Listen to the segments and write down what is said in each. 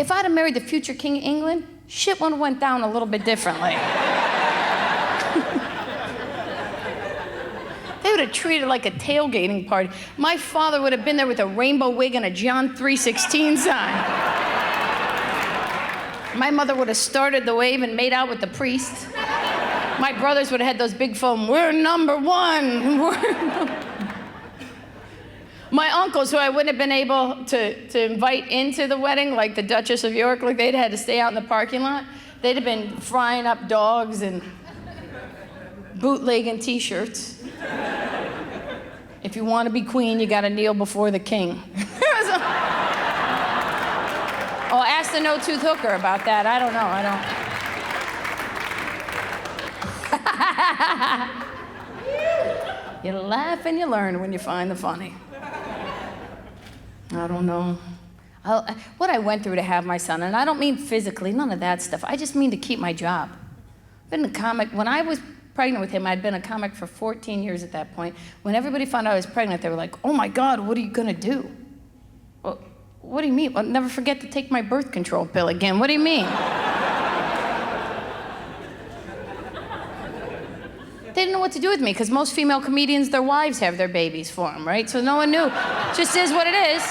if I'd have married the future King of England, shit would have went down a little bit differently. They would have treated it like a tailgating party. My father would have been there with a rainbow wig and a John 3:16 sign. My mother would have started the wave and made out with the priest. My brothers would have had those big foam, we're number one. My uncles, who I wouldn't have been able to invite into the wedding, like the Duchess of York, like they'd had to stay out in the parking lot, they'd have been frying up dogs and bootlegging t-shirts. If you want to be queen, you got to kneel before the king. Oh, ask the no-tooth hooker about that. I don't know. You laugh and you learn when you find the funny. I don't know. What I went through to have my son, and I don't mean physically, none of that stuff. I just mean to keep my job. I've been a comic. When I was pregnant with him, I'd been a comic for 14 years at that point. When everybody found out I was pregnant, they were like, oh my God, what are you gonna do? Well, what do you mean? I'll never forget to take my birth control pill again. What do you mean? They didn't know what to do with me, because most female comedians, their wives have their babies for them, right? So no one knew. Just is what it is.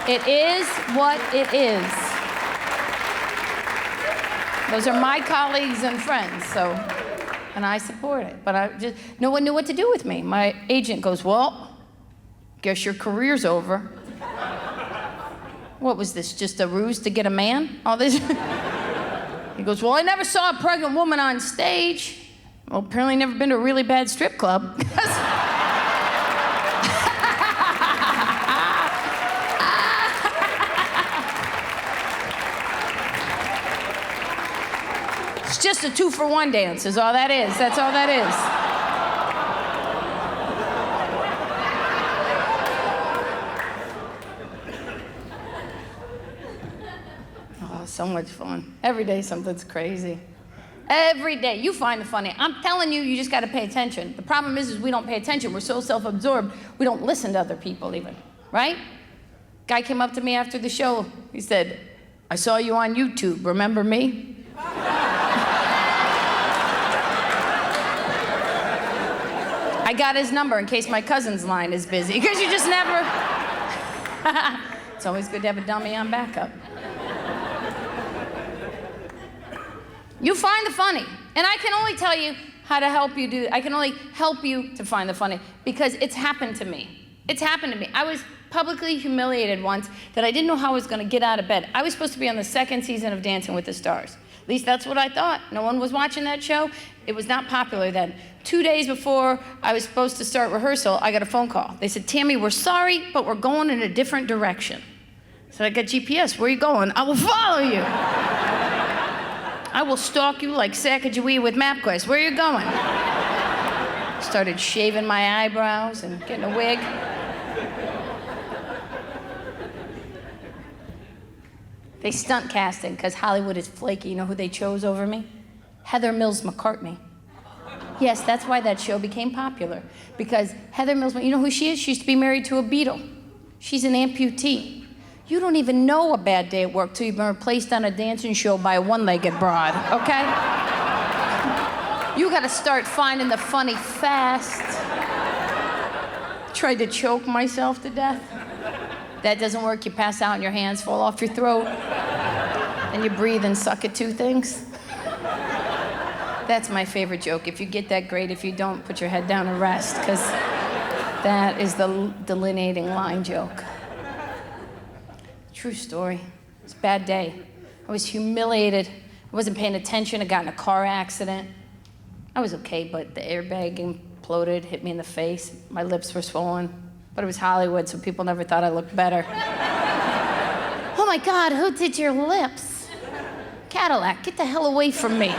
It is what it is. Those are my colleagues and friends, so, and I support it. But no one knew what to do with me. My agent goes, well, guess your career's over. What was this, just a ruse to get a man? All this? He goes, well, I never saw a pregnant woman on stage. Well, apparently never been to a really bad strip club. It's just a 2-for-1 dance is all that is. That's all that is. Oh, so much fun. Every day something's crazy. Every day, you find the funny. I'm telling you, you just gotta pay attention. The problem is we don't pay attention. We're so self-absorbed, we don't listen to other people even, right? Guy came up to me after the show. He said, I saw you on YouTube, remember me? I got his number in case my cousin's line is busy, because you just never... It's always good to have a dummy on backup. You find the funny. And I can only tell you how to help you do, I can only help you to find the funny, because it's happened to me. It's happened to me. I was publicly humiliated once that I didn't know how I was gonna get out of bed. I was supposed to be on the 2nd season of Dancing with the Stars. At least that's what I thought. No one was watching that show. It was not popular then. 2 days before I was supposed to start rehearsal, I got a phone call. They said, Tammy, we're sorry, but we're going in a different direction. So I got GPS, where are you going? I will follow you. I will stalk you like Sacagawea with MapQuest. Where are you going? Started shaving my eyebrows and getting a wig. They stunt casting, because Hollywood is flaky. You know who they chose over me? Heather Mills McCartney. Yes, that's why that show became popular. Because Heather Mills, you know who she is? She used to be married to a Beatle. She's an amputee. You don't even know a bad day at work till you've been replaced on a dancing show by a one-legged broad, okay? You gotta start finding the funny fast. Tried to choke myself to death. That doesn't work, you pass out and your hands fall off your throat. And you breathe and suck at 2 things. That's my favorite joke. If you get that, great. If you don't, put your head down and rest, because that is the delineating line joke. True story. It's a bad day. I was humiliated. I wasn't paying attention. I got in a car accident. I was okay, but the airbag imploded, hit me in the face. My lips were swollen. But it was Hollywood, so people never thought I looked better. Oh my God, who did your lips? Cadillac, get the hell away from me.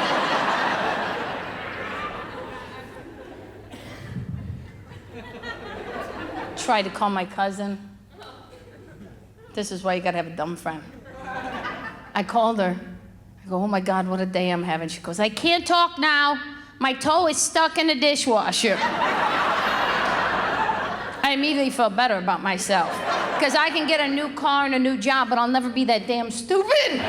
Tried to call my cousin. This is why you gotta have a dumb friend. I called her. I go, oh my God, what a day I'm having. She goes, I can't talk now. My toe is stuck in the dishwasher. I immediately felt better about myself. Because I can get a new car and a new job, but I'll never be that damn stupid.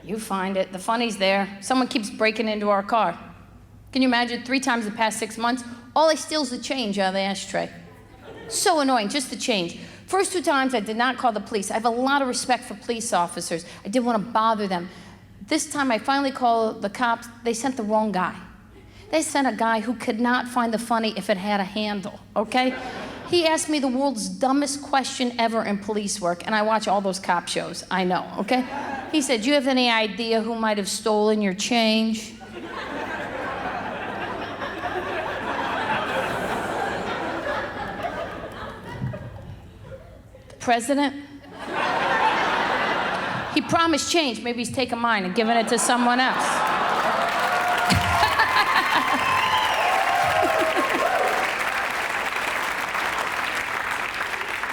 You find it. The funny's there. Someone keeps breaking into our car. Can you imagine? 3 times the past 6 months, all I steal is the change out of the ashtray. So annoying, just the change. First 2 times, I did not call the police. I have a lot of respect for police officers. I didn't want to bother them. This time, I finally called the cops. They sent the wrong guy. They sent a guy who could not find the funny if it had a handle, okay? He asked me the world's dumbest question ever in police work, and I watch all those cop shows, I know, okay? He said, "Do you have any idea who might have stolen your change?" The president? He promised change. Maybe he's taking mine and giving it to someone else.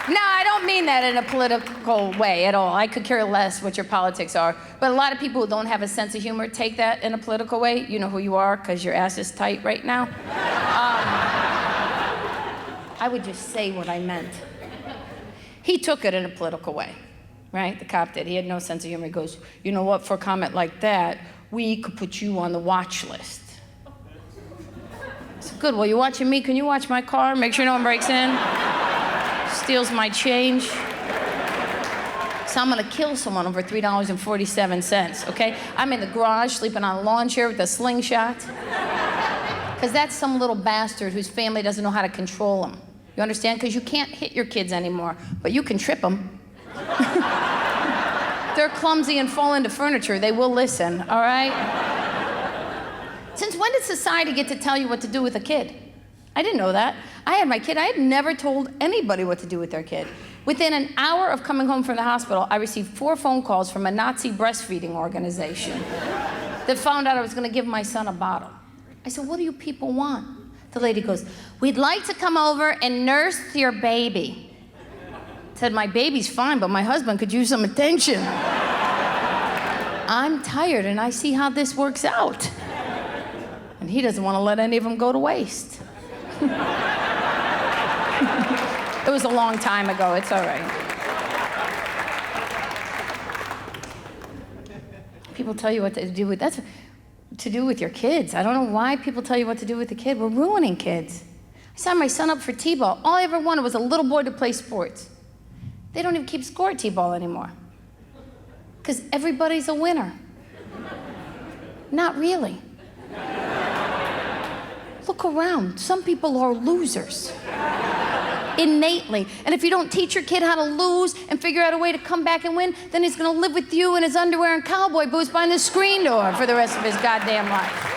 No, I don't mean that in a political way at all. I could care less what your politics are. But a lot of people who don't have a sense of humor take that in a political way. You know who you are because your ass is tight right now. I would just say what I meant. He took it in a political way, right? The cop did. He had no sense of humor. He goes, "You know what, for a comment like that, we could put you on the watch list." I said, "Good, well, you're watching me. Can you watch my car? Make sure no one breaks in, steals my change." So I'm gonna kill someone over $3.47, okay? I'm in the garage sleeping on a lawn chair with a slingshot. Because that's some little bastard whose family doesn't know how to control him. You understand? Because you can't hit your kids anymore, but you can trip them. They're clumsy and fall into furniture. They will listen, all right? Since when did society get to tell you what to do with a kid? I didn't know that. I had my kid. I had never told anybody what to do with their kid. Within an hour of coming home from the hospital, I received 4 phone calls from a Nazi breastfeeding organization that found out I was going to give my son a bottle. I said, "What do you people want?" The lady goes, "We'd like to come over and nurse your baby." I said, "My baby's fine, but my husband could use some attention. I'm tired and I see how this works out. And he doesn't want to let any of them go to waste." It was a long time ago, it's all right. People tell you what to do with, that's to do with your kids. I don't know why people tell you what to do with the kid. We're ruining kids. I signed my son up for t-ball. All I ever wanted was a little boy to play sports. They don't even keep score at t-ball anymore. Because everybody's a winner. Not really. Look around. Some people are losers. Innately. And if you don't teach your kid how to lose and figure out a way to come back and win, then he's going to live with you in his underwear and cowboy boots behind the screen door for the rest of his goddamn life.